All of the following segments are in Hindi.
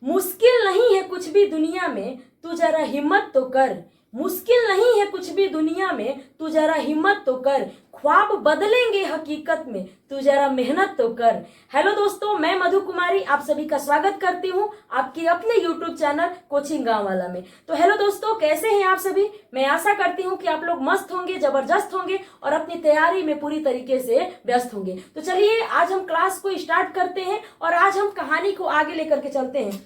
मुश्किल नहीं है कुछ भी दुनिया में, तू जरा हिम्मत तो कर। मुश्किल नहीं है कुछ भी दुनिया में, तू जरा हिम्मत तो कर। ख्वाब बदलेंगे हकीकत में, तू जरा मेहनत तो कर। हेलो दोस्तों, मैं मधु कुमारी आप सभी का स्वागत करती हूँ आपके अपने यूट्यूब चैनल कोचिंग गांव वाला में। तो हेलो दोस्तों, कैसे हैं आप सभी। मैं आशा करती हूँ कि आप लोग मस्त होंगे, जबरदस्त होंगे और अपनी तैयारी में पूरी तरीके से व्यस्त होंगे। तो चलिए आज हम क्लास को स्टार्ट करते हैं और आज हम कहानी को आगे लेकर के चलते हैं।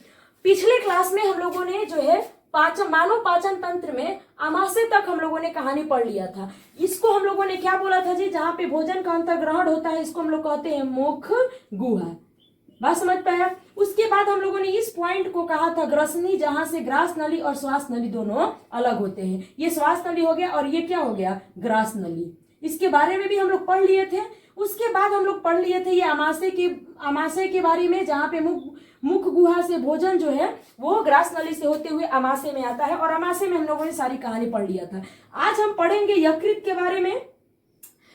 पिछले क्लास में हम लोगों ने जो है मानव पाचन तंत्र में आमाशय तक हम लोगों ने कहानी पढ़ लिया था। इसको हम लोगों ने क्या बोला था जी, जहां पे भोजन का अंतर्ग्रहण होता है इसको हम लोग कहते हैं मुख गुहा। बात समझ पाया। उसके बाद हम लोगों ने इस पॉइंट को कहा था ग्रसनी, जहां से ग्रास नली और श्वास नली दोनों अलग होते हैं। ये श्वास नली हो गया और ये क्या हो गया, ग्रास नली। इसके बारे में भी हम लोग पढ़ लिए थे। उसके बाद हम लोग पढ़ लिए थे ये आमाशय के बारे में, जहां पे मुख गुहा से भोजन जो है वो ग्रास नली से होते हुए आमाशय में आता है और आमाशय में हम लोगों ने सारी कहानी पढ़ लिया था। आज हम पढ़ेंगे यकृत के बारे में।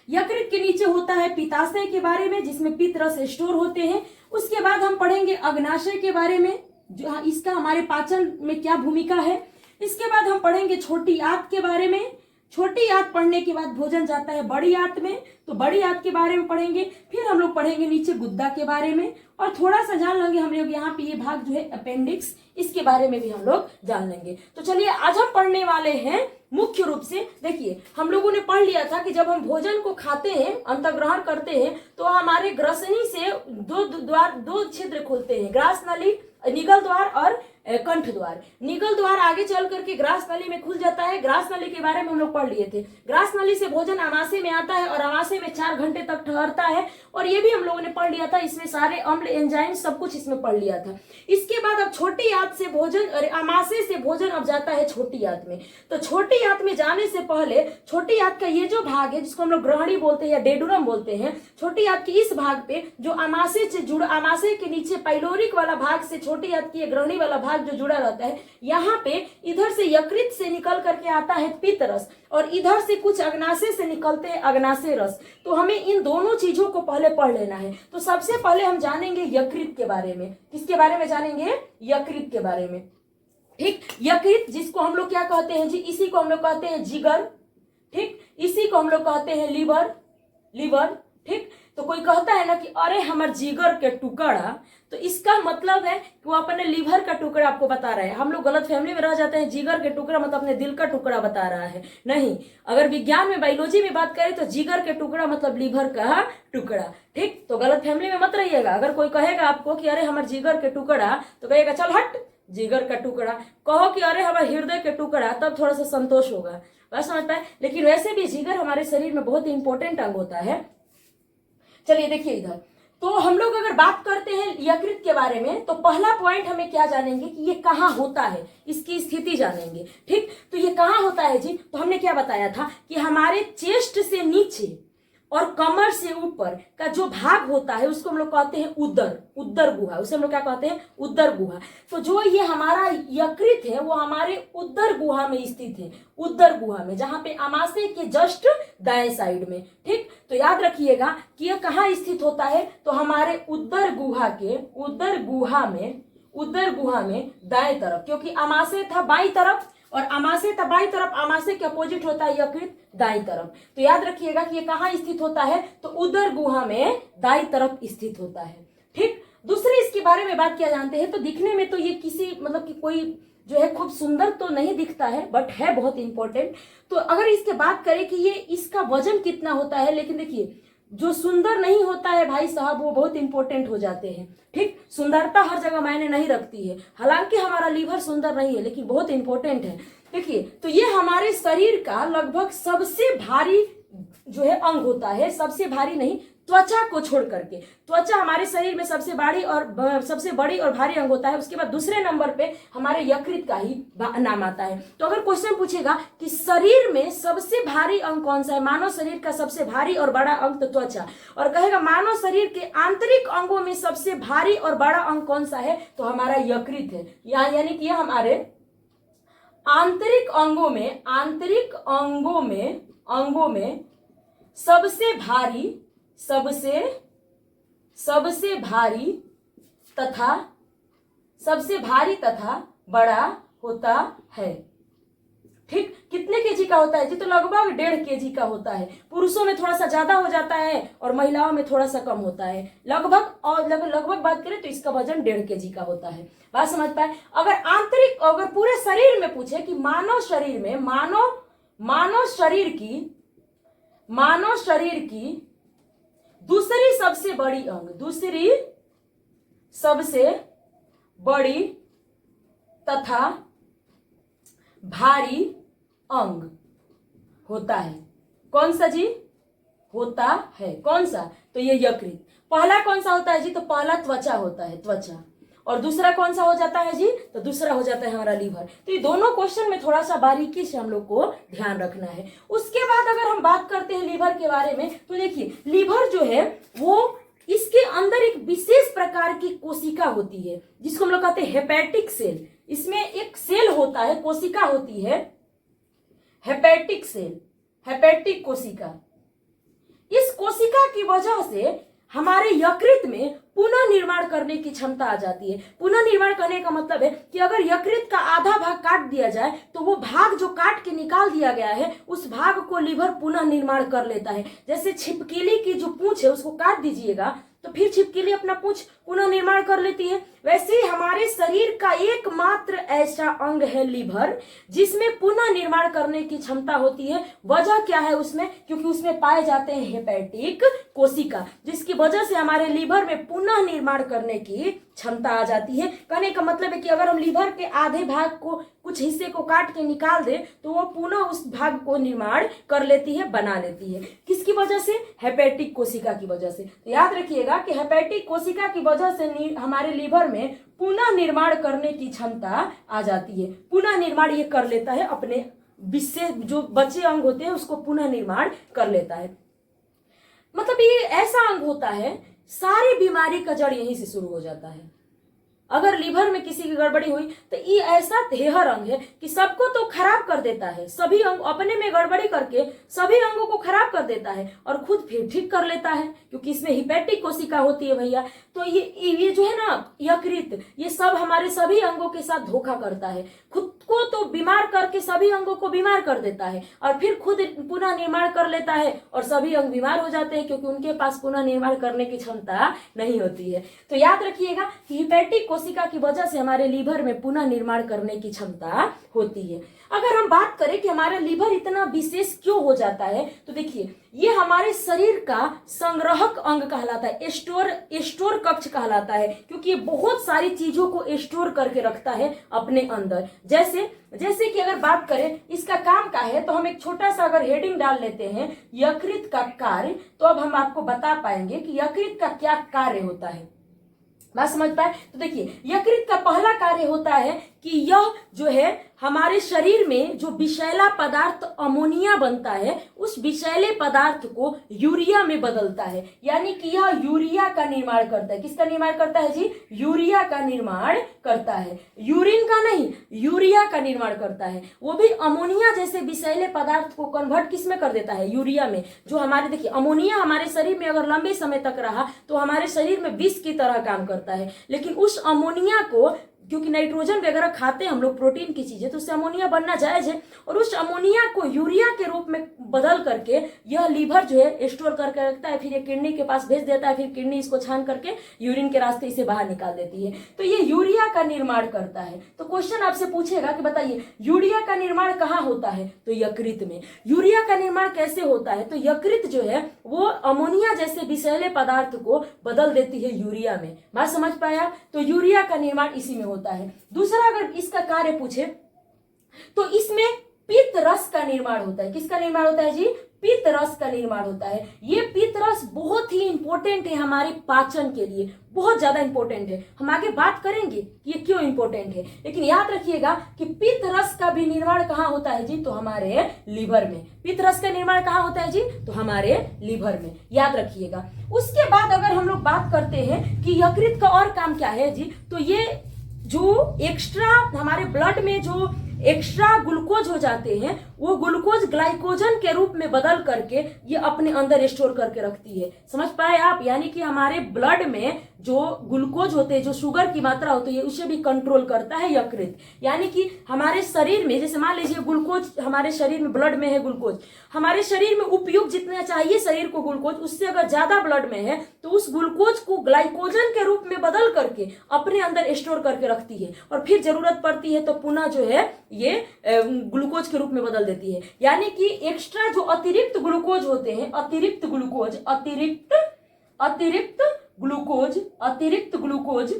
यकृत के नीचे होता है पित्ताशय के बारे में, जिसमें पित्त रस स्टोर होते हैं। उसके बाद हम पढ़ेंगे अग्नाशय के बारे में, जो इसका हमारे पाचन में क्या भूमिका है। इसके बाद हम पढ़ेंगे छोटी आंत के बारे में। छोटी आंत पढ़ने के बाद भोजन जाता है बड़ी आंत में, तो बड़ी आंत के बारे में पढ़ेंगे। फिर हम लोग पढ़ेंगे नीचे गुद्दा के बारे में और थोड़ा सा जान लेंगे हम लोग यहाँ पे ये भाग जो है अपेंडिक्स, इसके बारे में भी हम लोग जान लेंगे। तो चलिए आज हम पढ़ने वाले हैं मुख्य रूप से। देखिए हम लोगों ने पढ़ लिया था कि जब हम भोजन को खाते हैं, अंतर्ग्रहण करते हैं, तो हमारे ग्रसनी से दो छिद्र खुलते हैं, ग्रास नली, निगल द्वार और कंठ द्वार। निगल द्वार आगे चल करके ग्रास नली में खुल जाता है। ग्रास नली के बारे में हम लोग पढ़ लिए थे। ग्रास नली से भोजन आमाशय में आता है और आमाशय में 4 घंटे तक ठहरता है और ये भी हम लोगों ने पढ़ लिया था। इसमें सारे अम्ल, एंजाइम सब कुछ इसमें पढ़ लिया था। इसके बाद अब छोटी आंत से भोजन, आमाशय से भोजन अब जाता है छोटी आंत में। तो छोटी आंत में जाने से पहले छोटी आंत का ये जो भाग है, जिसको हम लोग ग्रहणी बोलते हैं या डेडुरम बोलते हैं, छोटी आंत के इस भाग पे जो आमाशय से जुड़ा, आमाशय के नीचे पाइलोरिक वाला भाग से छोटी आंत की ग्रहणी वाला भाग जो जुड़ा रहता है, यहाँ पे इधर से यकृत से निकल करके आता है पित्त रस और इधर से कुछ अग्नाशय से निकलते हैं अग्नाशय रस। तो हमें इन दोनों चीजों को पहले पढ़ लेना है। तो सबसे पहले हम जानेंगे यकृत के बारे में। किसके बारे में जानेंगे, यकृत के बारे में। ठीक, यकृत जिसको हम लोग क्या कहते हैं जी, इसी को हम लोग कहते हैं जिगर। ठीक, इसी को हम लोग कहते हैं लीवर। ठीक, तो कोई कहता है ना कि अरे हमार जिगर के टुकड़ा, तो इसका मतलब है कि वो अपने लीवर का टुकड़ा आपको बता रहा है। हम लोग गलत फहमी में रह जाते हैं, जिगर के टुकड़ा मतलब अपने दिल का टुकड़ा बता रहा है। नहीं, अगर विज्ञान में, बायोलॉजी में बात करें तो जिगर के टुकड़ा मतलब लीवर का टुकड़ा। ठीक, तो गलत फहमी में मत रहिएगा। अगर कोई कहेगा आपको कि अरे हमारे जिगर के टुकड़ा, तो कहेगा चल हट, जिगर का टुकड़ा। कहो कि अरे हमारे हृदय के टुकड़ा, तब थोड़ा सा संतोष होगा। बस समझ पाए। लेकिन वैसे भी जिगर हमारे शरीर में बहुत इंपॉर्टेंट अंग होता है। चलिए देखिए इधर, तो हम लोग अगर बात करते हैं यकृत के बारे में, तो पहला पॉइंट हमें क्या जानेंगे कि ये कहाँ होता है, इसकी स्थिति जानेंगे। ठीक, तो ये कहाँ होता है जी, तो हमने क्या बताया था कि हमारे चेस्ट से नीचे और कमर से ऊपर का जो भाग होता है उसको हम लोग कहते हैं उदर गुहा। उसे हम लोग क्या कहते हैं, उदर गुहा। तो जो ये हमारा यकृत है वो हमारे उदर गुहा में स्थित है, उदर गुहा में, जहां पे आमाशय के जस्ट दाएं साइड में। ठीक, तो याद रखिएगा कि ये कहाँ स्थित होता है, तो हमारे उदर गुहा में दाएं तरफ, क्योंकि आमाशय था बाईं तरफ और आमाशय था बाईं तरफ, आमाशय के अपोजिट होता है यकृत दाईं तरफ। तो याद रखिएगा कि ये कहाँ स्थित होता है, तो उदर गुहा में दाईं तरफ स्थित होता है। ठीक, दूसरे इसके बारे में बात किया जानते हैं, तो दिखने में तो ये किसी मतलब कि कोई जो है खूब सुंदर तो नहीं दिखता है, बट है बहुत इंपॉर्टेंट। तो अगर इसके बात करें कि ये इसका वजन कितना होता है, लेकिन देखिए जो सुंदर नहीं होता है भाई साहब, वो बहुत इंपॉर्टेंट हो जाते हैं। ठीक, सुंदरता हर जगह मायने नहीं रखती है। हालांकि हमारा लीवर सुंदर नहीं है, लेकिन बहुत इंपॉर्टेंट है। देखिए, तो ये हमारे शरीर का लगभग सबसे भारी जो है अंग होता है, सबसे भारी नहीं, त्वचा को छोड़ करके। त्वचा हमारे शरीर में सबसे बड़ी और भारी अंग होता है। उसके बाद दूसरे नंबर पे हमारे यकृत का ही नाम आता है। तो अगर क्वेश्चन पूछेगा कि शरीर में सबसे भारी अंग कौन सा है, मानव शरीर का सबसे भारी और बड़ा अंग तो त्वचा, और कहेगा मानव शरीर के आंतरिक अंगों में सबसे भारी और बड़ा अंग कौन सा है, तो हमारा यकृत है। यानी कि हमारे आंतरिक अंगों में सबसे भारी तथा सबसे भारी तथा बड़ा होता है। ठीक, कितने केजी का होता है जी? तो लगभग 1.5 केजी का होता है। पुरुषों में थोड़ा सा ज्यादा हो जाता है और महिलाओं में थोड़ा सा कम होता है। लगभग बात करें तो इसका वजन 1.5 केजी का होता है। बात समझ पाए? अगर पूरे शरीर में पूछे कि मानव शरीर की दूसरी सबसे बड़ी तथा भारी अंग होता है, कौन सा जी? होता है कौन सा? तो ये यकृत। पहला कौन सा होता है जी? तो पहला त्वचा होता है, त्वचा। और दूसरा कौन सा हो जाता है जी? तो दूसरा हो जाता है हमारा लीवर। तो ये दोनों क्वेश्चन में थोड़ा सा बारीकी से हम लोग को ध्यान रखना है। उसके बाद अगर हम बात करते हैं लीवर के बारे में, तो देखिए लीवर जो है वो इसके अंदर एक विशेष प्रकार की कोशिका होती है जिसको हम लोग कहते हैं हेपेटिक सेल। इसमें एक सेल होता है, कोशिका होती है हेपेटिक सेल, हेपेटिक कोशिका। इस कोशिका की वजह से हमारे यकृत में पुनः निर्माण करने की क्षमता आ जाती है। पुनः निर्माण करने का मतलब है कि अगर यकृत का आधा भाग काट दिया जाए तो वो भाग जो काट के निकाल दिया गया है उस भाग को लीवर पुनः निर्माण कर लेता है। जैसे छिपकली की जो पूंछ है उसको काट दीजिएगा तो फिर छिपकली अपना पूंछ पुनः निर्माण कर लेती है। वैसे ही हमारे शरीर का एकमात्र ऐसा अंग है लीवर जिसमें पुनः निर्माण करने की क्षमता होती है। वजह क्या है उसमें? क्योंकि उसमें पाए जाते हैं हेपेटिक कोशिका, जिसकी वजह से हमारे लीवर में पुनः निर्माण करने की क्षमता आ जाती है। कहने का मतलब है कि अगर हम लीवर के आधे भाग को, कुछ हिस्से को काट के निकाल दे तो वो पुनः उस भाग को निर्माण कर लेती है, बना लेती है। किसकी वजह से? हेपेटिक कोशिका की वजह से। तो याद रखिएगा कि हेपेटिक कोशिका की वजह से हमारे लीवर में पुनः निर्माण करने की क्षमता आ जाती है। पुनः निर्माण ये कर लेता है, अपने विशेष जो बचे अंग होते हैं उसको पुनः निर्माण कर लेता है। मतलब ये ऐसा अंग होता है, सारी बीमारी का जड़ यहीं से शुरू हो जाता है। अगर लीवर में किसी की गड़बड़ी हुई तो ये ऐसा हेहर अंग है कि सबको तो खराब कर देता है, सभी अंग अपने में गड़बड़ी करके सभी अंगों को खराब कर देता है और खुद फिर ठीक कर लेता है, क्योंकि इसमें हिपेटिक कोशिका होती है भैया। तो ये जो है ना यकृत, ये सब हमारे सभी अंगों के साथ धोखा करता है, खुद को तो बीमार करके सभी अंगों को बीमार कर देता है और फिर खुद पुनः निर्माण कर लेता है और सभी अंग बीमार हो जाते हैं क्योंकि उनके पास पुनः निर्माण करने की क्षमता नहीं होती है। तो याद रखिएगा कि हिपेटिक कोशिका की वजह से हमारे लीवर में पुनः निर्माण करने की क्षमता होती है। अगर हम बात करें कि हमारा लीवर इतना विशेष क्यों हो जाता है, तो देखिए ये हमारे शरीर का संग्रहक अंग कहलाता है, स्टोर कक्ष कहलाता है, क्योंकि ये बहुत सारी चीजों को स्टोर करके रखता है अपने अंदर। जैसे कि अगर बात करें इसका काम का है तो हम एक छोटा सा अगर हेडिंग डाल लेते हैं यकृत का कार्य, तो अब हम आपको बता पाएंगे कि यकृत का क्या कार्य होता है। बात समझ पाए? तो देखिए यकृत का पहला कार्य होता है कि यह जो है हमारे शरीर में जो विषैला पदार्थ अमोनिया बनता है उस विषैले पदार्थ को यूरिया में बदलता है, यानी कि यह यूरिया का निर्माण करता है। किसका निर्माण करता है जी? यूरिया का निर्माण करता है, यूरिन का नहीं, यूरिया का निर्माण करता है। वो भी अमोनिया जैसे विषैले पदार्थ को कन्वर्ट किस में कर देता है? यूरिया में। जो हमारे देखिए अमोनिया हमारे शरीर में अगर लंबे समय तक रहा तो हमारे शरीर में विष की तरह काम करता है, लेकिन उस अमोनिया को, क्योंकि नाइट्रोजन वगैरह खाते हैं हम लोग प्रोटीन की चीजें, तो उससे अमोनिया बनना जायज है, और उस अमोनिया को यूरिया के रूप में बदल करके यह लीवर जो है स्टोर करके रखता है, फिर ये किडनी के पास भेज देता है, फिर किडनी इसको छान करके यूरिन के रास्ते इसे बाहर निकाल देती है। तो ये यूरिया का निर्माण करता है। तो क्वेश्चन आपसे पूछेगा कि बताइए यूरिया का निर्माण कहाँ होता है? तो यकृत में। यूरिया का निर्माण कैसे होता है? तो यकृत जो है वो अमोनिया जैसे विषैले पदार्थ को बदल देती है यूरिया में। बात समझ पाया? तो यूरिया का निर्माण इसी में होता है। दूसरा अगर इसका कार्य पूछे तो इसमें पित्त रस का निर्माण होता है। किसका निर्माण होता है जी? पित्त रस का निर्माण होता है। ये पित्त रस बहुत ही इंपॉर्टेंट है हमारे पाचन के लिए, बहुत ज्यादा इंपॉर्टेंट है। हम आगे बात करेंगे कि ये क्यों इंपॉर्टेंट है, लेकिन याद रखिएगा कि पित्त रस का भी निर्माण कहाँ होता है जी? तो हमारे लीवर में। पित्त रस का निर्माण कहाँ होता है जी? तो हमारे लीवर में, याद रखिएगा। उसके बाद अगर हम लोग बात करते हैं कि यकृत का और काम क्या है जी, तो ये जो एक्स्ट्रा हमारे ब्लड में जो एक्स्ट्रा ग्लूकोज हो जाते हैं वो ग्लूकोज ग्लाइकोजन के रूप में बदल करके ये अपने अंदर स्टोर करके रखती है। समझ पाए आप? यानी कि हमारे ब्लड में जो ग्लूकोज होते हैं, जो शुगर की मात्रा होती है, उसे भी कंट्रोल करता है यकृत। यानी कि हमारे शरीर में, जैसे मान लीजिए ग्लूकोज हमारे शरीर में, ब्लड में है ग्लूकोज, हमारे शरीर में उपयोग जितना चाहिए शरीर को ग्लूकोज, उससे अगर ज्यादा ब्लड में है तो उस ग्लूकोज को ग्लाइकोजन के रूप में बदल करके अपने अंदर स्टोर करके रखती है, और फिर जरूरत पड़ती है तो पुनः जो है ये ग्लूकोज के रूप में बदल देती है। यानी कि एक्स्ट्रा जो अतिरिक्त ग्लूकोज होते हैं, अतिरिक्त ग्लूकोज, अतिरिक्त ग्लूकोज,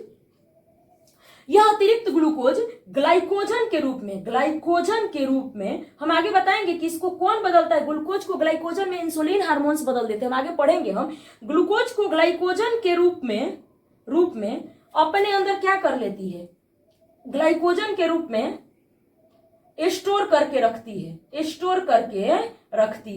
यह अतिरिक्त ग्लूकोज ग्लाइकोजन के रूप में हम आगे बताएंगे कि इसको कौन बदलता है। ग्लूकोज को ग्लाइकोजन में इंसुलिन हार्मोन्स बदल देते हैं, हम आगे पढ़ेंगे। हम ग्लूकोज को ग्लाइकोजन के रूप में अपने अंदर क्या कर लेती है, ग्लाइकोजन के रूप में स्टोर करके रखती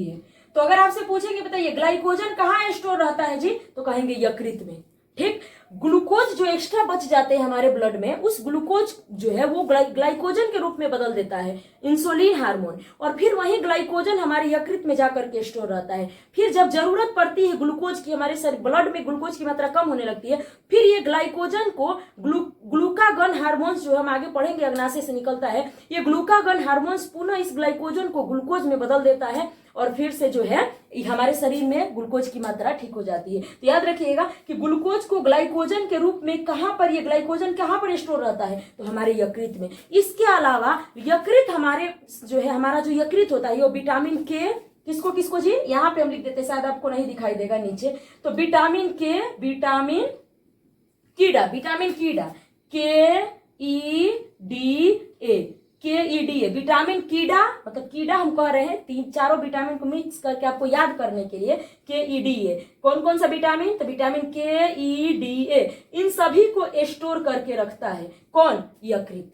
है। तो अगर आपसे पूछेंगे बताइए ग्लाइकोजन कहाँ स्टोर रहता है जी, तो कहेंगे यकृत में। ठीक, ग्लूकोज जो एक्स्ट्रा बच जाते हैं हमारे ब्लड में, उस ग्लूकोज जो है वो ग्लाइकोजन के रूप में बदल देता है इंसुलिन हार्मोन, और फिर वही ग्लाइकोजन हमारे यकृत में जाकर के स्टोर रहता है। फिर जब जरूरत पड़ती है ग्लूकोज की, हमारे ब्लड में ग्लूकोज की मात्रा कम होने लगती है, फिर ये ग्लाइकोजन को ग्लूकागन हार्मोन्स, जो हम आगे पढ़ेंगे, अग्नाशय से निकलता है, ये ग्लूकागन हार्मोन्स पुनः इस ग्लाइकोजन को ग्लूकोज में बदल देता है, और फिर से जो है हमारे शरीर में ग्लूकोज की मात्रा ठीक हो जाती है। तो याद रखिएगा कि ग्लूकोज को ग्लाइकोजन के रूप में कहां पर, ये ग्लाइकोजन कहां पर स्टोर रहता है, तो हमारे यकृत में। इसके अलावा यकृत हमारे जो है, हमारा जो यकृत होता है, ये विटामिन के, किसको जी, यहाँ पे हम लिख देते हैं, शायद आपको नहीं दिखाई देगा नीचे, तो विटामिन के, विटामिन कीड़ा, KEDA, विटामिन कीड़ा, मतलब कीड़ा हम कह रहे हैं, चारों विटामिन को मिक्स करके आपको याद करने के लिए KEDA। कौन कौन सा विटामिन, तो विटामिन KEDA, इन सभी को स्टोर करके रखता है कौन, यकृत।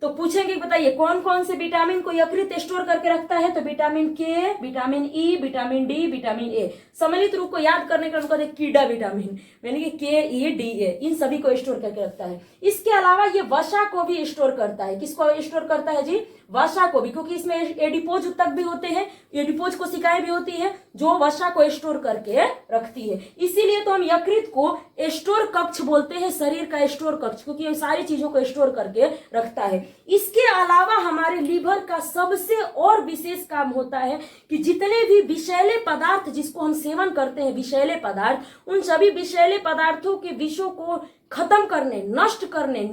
तो पूछेंगे बताइए कौन कौन से विटामिन को यकृत स्टोर करके रखता है, तो विटामिन के, vitamin E, vitamin D, vitamin A. सम्मिलित रूप को याद करने का उनको कीड़ा विटामिन, यानी कि KEDA, इन सभी को स्टोर करके रखता है। इसके अलावा ये वसा को भी स्टोर करता है। किसको स्टोर करता है जी, वसा को भी, क्योंकि इसमें एडिपोज तक भी होते हैं, एडिपोज कोशिकाएं भी होती है जो वसा को स्टोर करके रखती है। इसीलिए तो हम यकृत को स्टोर कक्ष बोलते हैं, शरीर का स्टोर कक्ष, क्योंकि ये सारी चीजों को स्टोर करके रखता है। इसके अलावा हमारे लीवर का सबसे और विशेष काम होता है कि जितने भी विषैले पदार्थ जिसको हम सेवन करते हैं, विषैले पदार्थ, उन सभी विषैले पदार्थों के विषों को खत्म करने, नष्ट करने,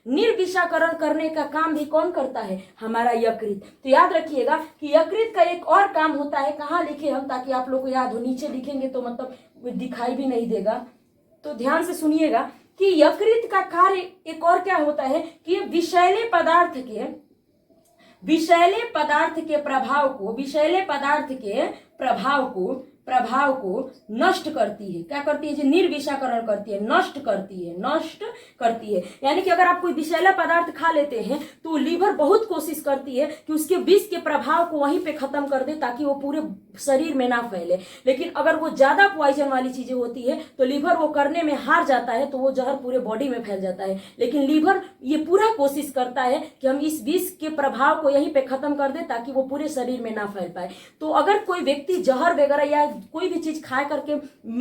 निर्विषाकरण करने का काम भी कौन करता है, हमारा यकृत। तो याद रखिएगा कि यकृत का एक और काम होता है, कहाँ लिखे हम, ताकि आप लोग को याद हो, नीचे लिखेंगे तो मतलब दिखाई भी नहीं देगा, तो ध्यान से सुनिएगा कि यकृत का कार्य एक और क्या होता है कि विषैले प्रभाव को नष्ट करती है। क्या करती है जी, निर्विषाकरण करती है, नष्ट करती है। यानी कि अगर आप कोई विषैला पदार्थ खा लेते हैं तो लीवर बहुत कोशिश करती है कि उसके विष के प्रभाव को वहीं पे खत्म कर दे, ताकि वो पूरे शरीर में ना फैले। लेकिन अगर वो ज्यादा पॉइजन वाली चीजें होती है तो लीवर वो करने में हार जाता है, तो वो जहर पूरे बॉडी में फैल जाता है। लेकिन लीवर ये पूरा कोशिश करता है कि हम इस विष के प्रभाव को यहीं पे खत्म कर दे, ताकि वो पूरे शरीर में ना फैल पाए। तो अगर कोई व्यक्ति जहर वगैरह या कोई भी चीज खा करके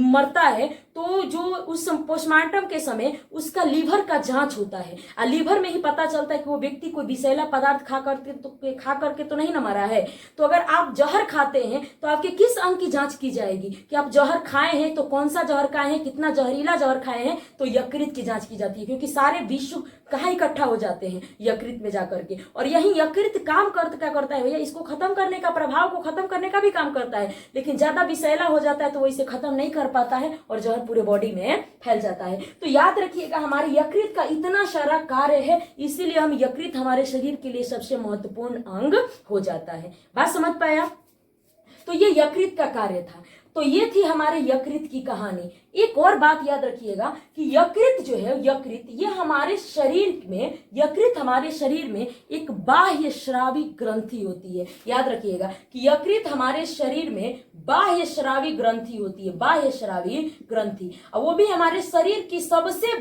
मरता है, तो जो उस पोस्टमार्टम के समय उसका लीवर का जांच होता है, और लीवर में ही पता चलता है कि वो व्यक्ति कोई विषैला पदार्थ खा करके तो नहीं न मरा है। तो अगर आप जहर खाते हैं तो आपके किस अंग की जांच की जाएगी, कि आप जहर खाए हैं तो कौन सा जहर खाए हैं, कितना जहरीला जहर खाए हैं, तो यकृत की जांच की जाती है। क्योंकि सारे विष कहाँ इकट्ठा हो जाते हैं, यकृत में जाकर के। और यही यकृत काम क्या करता है भैया, इसको खत्म करने का, प्रभाव को खत्म करने का भी काम करता है। लेकिन ज्यादा विषैला हो जाता है तो वो इसे खत्म नहीं कर पाता है और जहर पूरे बॉडी में फैल जाता है। तो याद रखिएगा हमारे यकृत का इतना सारा कार्य है, इसीलिए हम यकृत हमारे शरीर के लिए सबसे महत्वपूर्ण अंग हो जाता है। बात समझ पाए आप? तो ये यकृत का कार्य था। तो ये थी हमारे यकृत की कहानी। एक और बात याद रखिएगा कि यकृत जो है, ये हमारे शरीर में एक बाह्य श्रावी ग्रंथि होती है। याद रखिएगा कि यकृत हमारे शरीर में बाह्य श्रावी ग्रंथि होती है, बाह्य श्रावी ग्रंथि। और वो भी हमारे शरीर की सबसे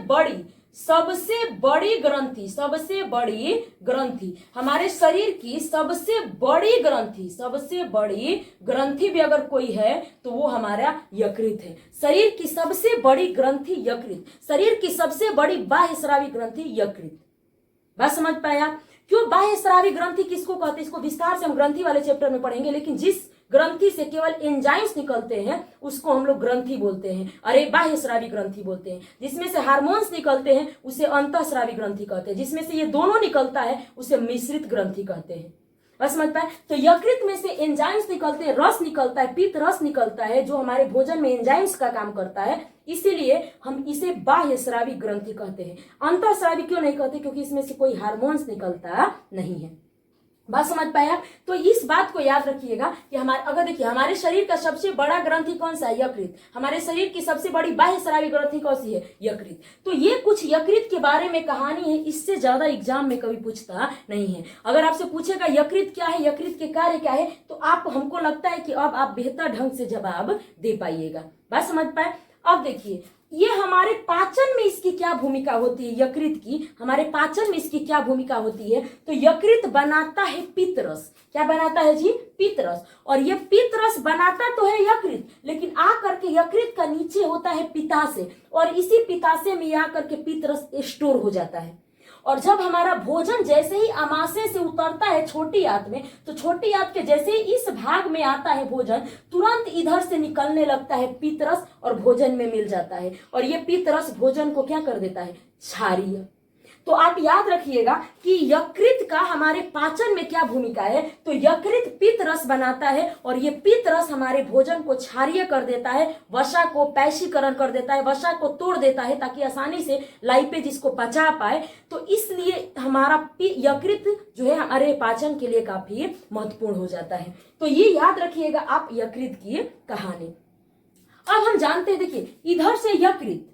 सबसे बड़ी ग्रंथि, सबसे बड़ी ग्रंथि, हमारे शरीर की सबसे बड़ी ग्रंथि, सबसे बड़ी ग्रंथि भी अगर कोई है तो वो हमारा यकृत है। शरीर की सबसे बड़ी ग्रंथि यकृत, शरीर की सबसे बड़ी बाह्य स्रावी ग्रंथि यकृत। बात समझ पाया? क्यों बाह्य स्रावी ग्रंथि किसको कहते हैं, इसको विस्तार से हम ग्रंथि वाले चैप्टर में पढ़ेंगे, लेकिन जिस ग्रंथि से केवल एंजाइम्स निकलते हैं उसको हम लोग ग्रंथि बोलते हैं, अरे बाह्य स्रावी ग्रंथि बोलते हैं। जिसमें से हार्मोन्स निकलते हैं उसे अंतःस्रावी ग्रंथि कहते हैं, जिसमें से ये दोनों निकलता है उसे मिश्रित ग्रंथि कहते हैं। बस समझ पाए? तो यकृत में से एंजाइम्स निकलते हैं, रस निकलता है, पित्त रस निकलता है जो हमारे भोजन में एंजाइम्स का काम करता है, इसीलिए हम इसे बाह्य स्रावी ग्रंथि कहते हैं। अंतःस्रावी क्यों नहीं कहते? क्योंकि इसमें से कोई हार्मोन्स निकलता नहीं है। बात समझ पाया? तो इस बात को याद रखिएगा कि हमारे, अगर देखिए हमारे शरीर का सबसे बड़ा ग्रंथि कौन सा है? यकृत। हमारे शरीर की सबसे बड़ी बाह्य स्रावी ग्रंथि कौन सी है? यकृत। तो ये कुछ यकृत के बारे में कहानी है, इससे ज्यादा एग्जाम में कभी पूछता नहीं है। अगर आपसे पूछेगा यकृत क्या है, यकृत के कार्य क्या है, तो आप, हमको लगता है कि अब आप बेहतर ढंग से जवाब दे पाइएगा। बात समझ पाए? अब देखिए ये हमारे पाचन में इसकी क्या भूमिका होती है, यकृत की हमारे पाचन में इसकी क्या भूमिका होती है? तो यकृत बनाता है पित्तरस। क्या बनाता है जी? पित्तरस। और ये पित्तरस बनाता तो है यकृत, लेकिन आ करके यकृत का नीचे होता है पित्ताशय, और इसी पित्ताशय में आ करके पित्तरस स्टोर हो जाता है। और जब हमारा भोजन जैसे ही आमाशय से उतरता है छोटी आंत में, तो छोटी आंत के जैसे ही इस भाग में आता है भोजन, तुरंत इधर से निकलने लगता है पित्तरस और भोजन में मिल जाता है, और ये पित्तरस भोजन को क्या कर देता है? क्षारीय। तो आप याद रखिएगा कि यकृत का हमारे पाचन में क्या भूमिका है। तो यकृत पित्तरस बनाता है, और ये पित्तरस हमारे भोजन को क्षारीय कर देता है, वसा को पैशीकरण कर देता है, वसा को तोड़ देता है ताकि आसानी से लाइपेज इसको पचा पाए। तो इसलिए हमारा यकृत जो है हमारे पाचन के लिए काफी महत्वपूर्ण हो जाता है। तो ये याद रखिएगा आप यकृत की कहानी। अब हम जानते हैं, देखिए इधर से यकृत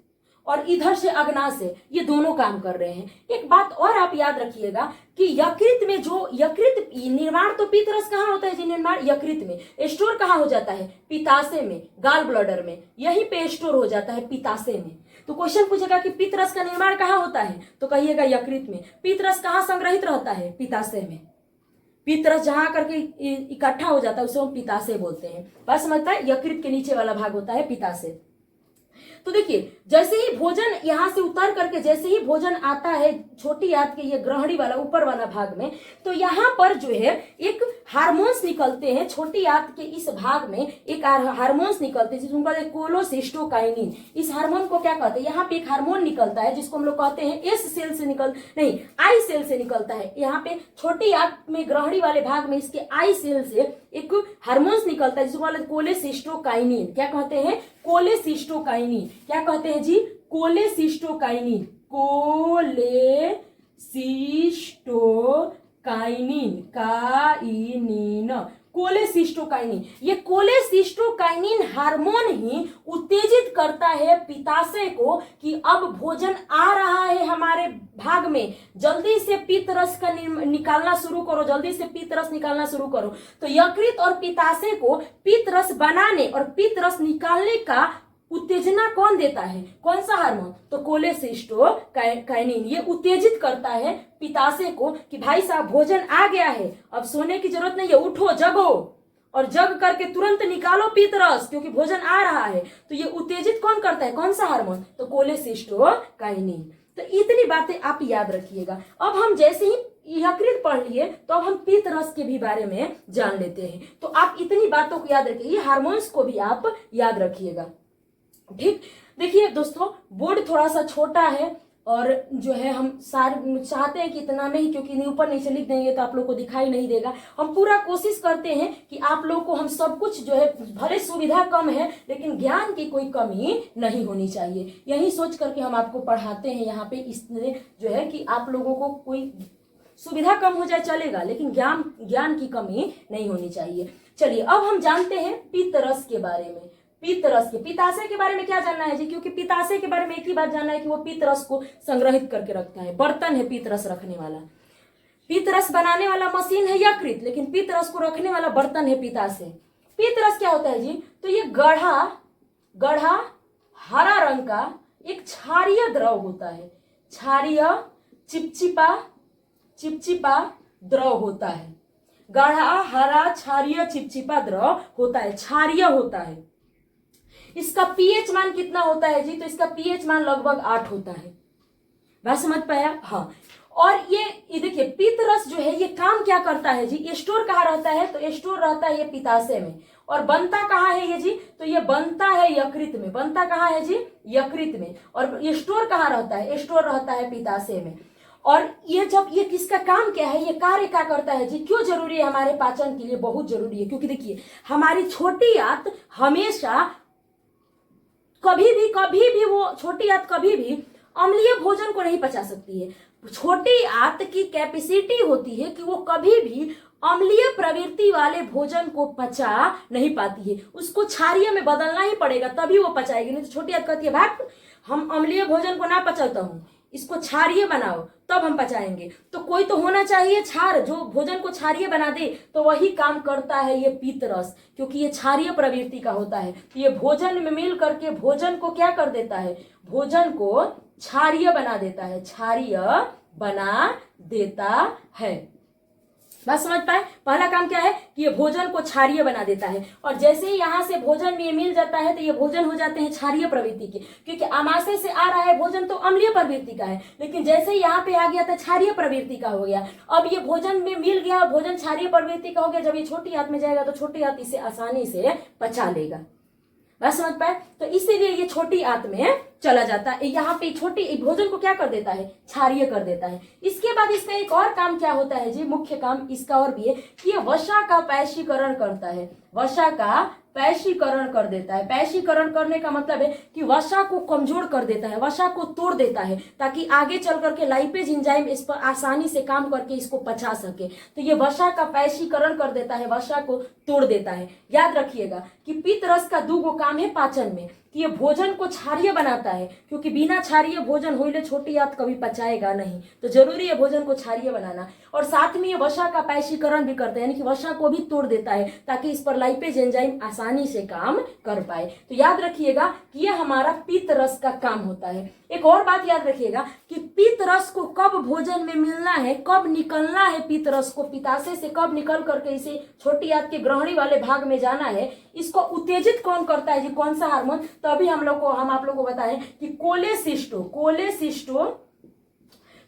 और इधर से अग्नाशय, ये दोनों काम कर रहे हैं। एक बात और आप याद रखिएगा कि यकृत में जो यकृत निर्माण, तो पित्तरस कहाँ होता है जी? निर्माण यकृत में। स्टोर कहाँ हो जाता है? पित्ताशय में, गाल ब्लडर में, यहीं पे स्टोर हो जाता है पित्ताशय में। तो क्वेश्चन पूछेगा कि पित्तरस का निर्माण कहाँ होता है, तो कहिएगा यकृत में। पित्तरस कहाँ संग्रहित रहता है? पित्ताशय में। पित्तरस जहां करके इकट्ठा हो जाता है उसे हम पित्ताशय बोलते हैं। बस समझता है? यकृत के नीचे वाला भाग होता है पित्ताशय। तो देखिए जैसे ही भोजन यहां से उतर करके, जैसे ही भोजन आता है छोटी आंत के ये ग्रहणी वाला ऊपर वाला भाग में, तो यहाँ पर जो है एक हार्मोन्स निकलते हैं। छोटी आंत के इस भाग में एक हार्मोन्स निकलते हैं जिसको कहते हैं कोलोसिस्टोकाइनिन। इस हार्मोन को क्या कहते हैं? यहाँ पे एक हार्मोन निकलता है जिसको हम लोग कहते हैं एस सेल से आई सेल से निकलता है। यहाँ पे छोटी आंत में ग्रहणी वाले भाग में इसके आई सेल से एक हार्मोन्स निकलता है जिसको कहते हैं कोलेसिस्टोकाइनिन। क्या कहते हैं? कोलेसिस्टोकाइनिन। क्या कहते हैं जी? कोलेसिस्टोकाइनिन। कोलेसिस्टोकाइनिन। ये कोलेसिस्टोकाइनिन हार्मोन ही उत्तेजित करता है पित्ताशय को कि अब भोजन आ रहा है हमारे भाग में, जल्दी से पित्तरस का निकालना शुरू करो, जल्दी से पित्तरस निकालना शुरू करो। तो यकृत और पित्ताशय को पित्तरस बनाने और पित्तरस निकालने का उत्तेजना कौन देता है? कौन सा हार्मोन? तो कोलेसिस्टोकाइनिन। ये उत्तेजित करता है पित्ताशय को कि भाई साहब भोजन आ गया है, अब सोने की जरूरत नहीं है, उठो, जगो, और जग करके तुरंत निकालो पित्तरस क्योंकि भोजन आ रहा है। तो ये उत्तेजित कौन करता है? कौन सा हार्मोन? तो कोलेसिस्टोकाइनिन। तो इतनी बातें आप याद रखिएगा। अब हम जैसे ही यकृत पढ़ लिए तो अब हम पित्तरस के भी बारे में जान लेते हैं। तो आप इतनी बातों को याद रखिए, हार्मोन्स को भी आप याद रखिएगा। ठीक, देखिए दोस्तों बोर्ड थोड़ा सा छोटा है और जो है हम सारे चाहते हैं कि इतना में ही, क्योंकि ऊपर नीचे लिख देंगे तो आप लोग को दिखाई नहीं देगा। हम पूरा कोशिश करते हैं कि आप लोग को हम सब कुछ जो है, भले सुविधा कम है लेकिन ज्ञान की कोई कमी नहीं होनी चाहिए, यही सोच करके हम आपको पढ़ाते हैं यहाँ पे। इसलिए जो है कि आप लोगों को कोई सुविधा कम हो जाए चलेगा, लेकिन ज्ञान की कमी नहीं होनी चाहिए। चलिए अब हम जानते हैं पित्तरस के बारे में। पित्तरस के, पित्ताशय के बारे में क्या जानना है जी? क्योंकि पित्ताशय के बारे में एक ही बात जानना है कि वो पित्तरस को संग्रहित करके रखता है, बर्तन है पित्तरस रखने वाला। पित्तरस बनाने वाला मशीन है यकृत, लेकिन पित्तरस को रखने वाला बर्तन है पित्ताशय। पित्तरस क्या होता है जी? तो ये गढ़ा हरा रंग का एक क्षारीय द्रव होता है। क्षारीय चिपचिपा चिपचिपा द्रव होता है। गाढ़ा हरा क्षारीय चिपचिपा द्रव होता है, क्षारीय होता है। इसका पीएच मान कितना होता है जी? तो इसका पीएच मान लगभग 8 होता है। बात समझ पाया? हाँ। और ये देखिए पित्त रस जो है ये काम क्या करता है जी? ये स्टोर कहाँ रहता है? तो स्टोर रहता है ये पित्ताशय में। और बनता कहाँ है ये जी? तो ये बनता है यकृत में। बनता कहाँ है जी? यकृत में। और ये स्टोर कहाँ रहता है? स्टोर रहता है पित्ताशय में। और ये जब ये किसका काम क्या है, ये कार्य क्या करता है जी? क्यों जरूरी है हमारे पाचन के लिए? बहुत जरूरी है, क्योंकि देखिए हमारी छोटी आंत हमेशा कभी भी वो छोटी आंत कभी भी अम्लीय भोजन को नहीं पचा सकती है। छोटी आंत की कैपेसिटी होती है कि वो कभी भी अम्लीय प्रवृत्ति वाले भोजन को पचा नहीं पाती है। उसको क्षारीय में बदलना ही पड़ेगा तभी वो पचाएगी, नहीं तो छोटी आंत कहती है भाग हम अम्लीय भोजन को ना पचाता हूं, इसको क्षारीय बनाओ तब हम पचाएंगे। तो कोई तो होना चाहिए क्षार, जो भोजन को क्षारीय बना दे। तो वही काम करता है ये पित्त रस, क्योंकि ये क्षारीय प्रवृत्ति का होता है। तो ये भोजन में मिल करके भोजन को क्या कर देता है? भोजन को क्षारीय बना देता है, क्षारीय बना देता है। बात समझ पाए? पहला काम क्या है कि ये भोजन को क्षारीय बना देता है। और जैसे ही यहां से भोजन में मिल जाता है तो ये भोजन हो जाते हैं क्षारीय प्रवृत्ति के, क्योंकि आमाशय से आ रहा है भोजन तो अम्लीय प्रवृत्ति का है, लेकिन जैसे ही यहाँ पे आ गया तो क्षारीय प्रवृत्ति का हो गया। अब ये भोजन में मिल गया, भोजन क्षारीय प्रवृत्ति का हो गया। जब ये छोटी आंत में जाएगा तो छोटी आंत इसे आसानी से पचा लेगा। बात समझ पाए? तो इसीलिए ये छोटी आंत में चला जाता है। यहाँ पे छोटी भोजन को क्या कर देता है? क्षारीय कर देता है। इसके बाद इसका एक और काम क्या होता है जी? मुख्य काम इसका और भी है कि ये वसा का पैशीकरण करता है। वसा का पैशीकरण कर देता है। पैशीकरण करने का मतलब है कि वसा को कमजोर कर देता है, वसा को तोड़ देता है, ताकि आगे चल करके लाइपेज एंजाइम इस पर आसानी से काम करके इसको पचा सके। तो ये वसा का पैशीकरण कर देता है, वसा को तोड़ देता है। याद रखिएगा कि पित्त रस का 2 काम है पाचन में, कि ये भोजन को क्षारीय बनाता है, क्योंकि बिना क्षारीय भोजन होइले छोटी आंत कभी पचाएगा नहीं, तो जरूरी है भोजन को क्षारीय बनाना। और साथ में ये वसा का पैशीकरण भी करता है, यानी कि वसा को भी तोड़ देता है ताकि इस पर लाइपेज एंजाइम आसानी से काम कर पाए। तो याद रखिएगा कि ये हमारा पित्त रस का काम होता है। एक और बात याद रखिएगा कि पित्त रस को कब भोजन में मिलना है, कब निकलना है, पित्त रस को पित्ताशय से कब निकल करके इसे छोटी आंत के ग्रहणी वाले भाग में जाना है, इसको उत्तेजित कौन करता है जी? कौन सा हार्मोन? तो अभी हम आप लोग को बताएं कि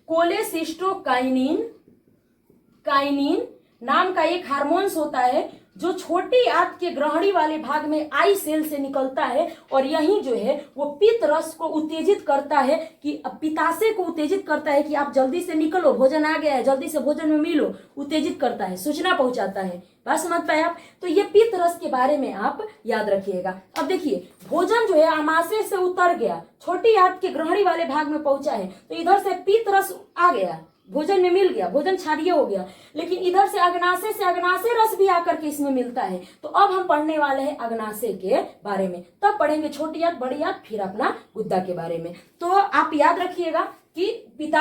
कोलेसिस्टोकाइनिन नाम का एक हार्मोन्स होता है जो छोटी आंत के ग्रहणी वाले भाग में आई सेल से निकलता है। और यही जो है वो पित्त रस को उत्तेजित करता है, कि पित्ताशय को उत्तेजित करता है कि आप जल्दी से निकलो, भोजन आ गया है, जल्दी से भोजन में मिलो, उत्तेजित करता है, सूचना पहुंचाता है। बात समझ पाए आप? तो ये पित्त रस के बारे में आप याद रखिएगा। अब देखिए भोजन जो है आमाशय से उतर गया, छोटी आंत के ग्रहणी वाले भाग में पहुंचा है, तो इधर से पित्त रस आ गया, भोजन में मिल गया, भोजन क्षारीय हो गया। लेकिन इधर से अग्नाशय रस भी आकर के इसमें मिलता है। तो अब हम पढ़ने वाले हैं अग्नाशय के बारे में, तब पढ़ेंगे छोटी आंत, बड़ी आंत, फिर अपना गुद्दा के बारे में। तो आप याद रखिएगा कि पित्त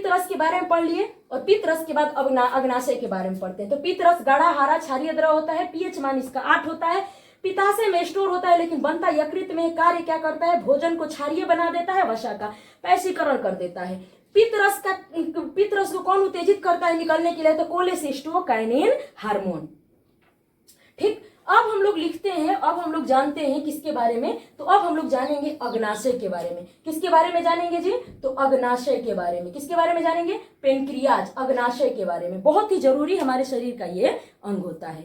रस के बारे में पढ़ लिए, और पित्त रस के बाद अग्नाशय के बारे में पढ़ते हैं। तो पित्त रस गाढ़ा हरा क्षारीय द्रव होता है, पीएच मान इसका 8 होता है, पित्ताशय में स्टोर होता है, लेकिन बनता यकृत में। कार्य क्या करता है? भोजन को क्षारीय बना देता है, वसा का पैशीकरण कर देता है। पित्त रस को कौन उत्तेजित करता है निकलने के लिए? तो कोलेसिस्टोकाइनिन हार्मोन। ठीक, अब हम लोग लिखते हैं, अब हम लोग जानते हैं किसके बारे में? तो अब हम लोग जानेंगे अग्नाशय के बारे में। किसके बारे में जानेंगे जी? तो अग्नाशय के बारे में। किसके बारे में जानेंगे? पेनक्रियाज, अग्नाशय के बारे में। बहुत ही जरूरी हमारे शरीर का ये अंग होता है।